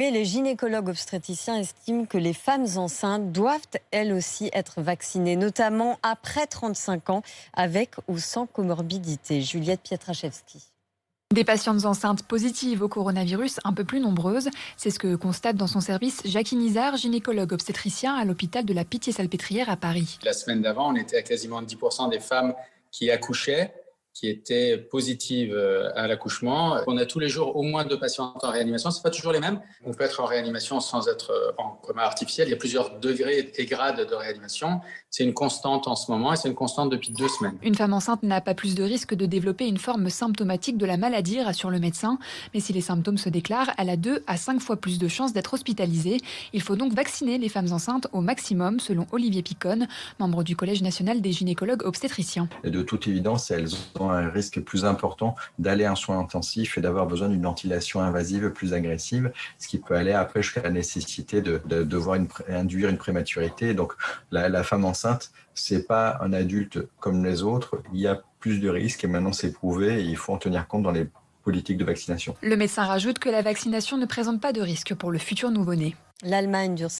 Et les gynécologues obstétriciens estiment que les femmes enceintes doivent elles aussi être vaccinées, notamment après 35 ans, avec ou sans comorbidité. Juliette Pietraszewski. Des patientes enceintes positives au coronavirus un peu plus nombreuses. C'est ce que constate dans son service Jackie Nizar, gynécologue obstétricien à l'hôpital de la Pitié-Salpêtrière à Paris. La semaine d'avant, on était à quasiment 10% des femmes qui accouchaient, qui étaient positives à l'accouchement. On a tous les jours au moins 2 patientes en réanimation. Ce n'est pas toujours les mêmes. On peut être en réanimation sans être en coma artificiel. Il y a plusieurs degrés et grades de réanimation. C'est une constante en ce moment et c'est une constante depuis 2 semaines. Une femme enceinte n'a pas plus de risque de développer une forme symptomatique de la maladie, rassure le médecin. Mais si les symptômes se déclarent, elle a 2 à 5 fois plus de chances d'être hospitalisée. Il faut donc vacciner les femmes enceintes au maximum, selon Olivier Picone, membre du Collège national des gynécologues obstétriciens. Et de toute évidence, elles ont un risque plus important d'aller à un soin intensif et d'avoir besoin d'une ventilation invasive plus agressive, ce qui peut aller après jusqu'à la nécessité de devoir induire une prématurité. Donc la femme enceinte, c'est pas un adulte comme les autres. Il y a plus de risques et maintenant c'est prouvé et il faut en tenir compte dans les politiques de vaccination. Le médecin rajoute que la vaccination ne présente pas de risque pour le futur nouveau-né. L'Allemagne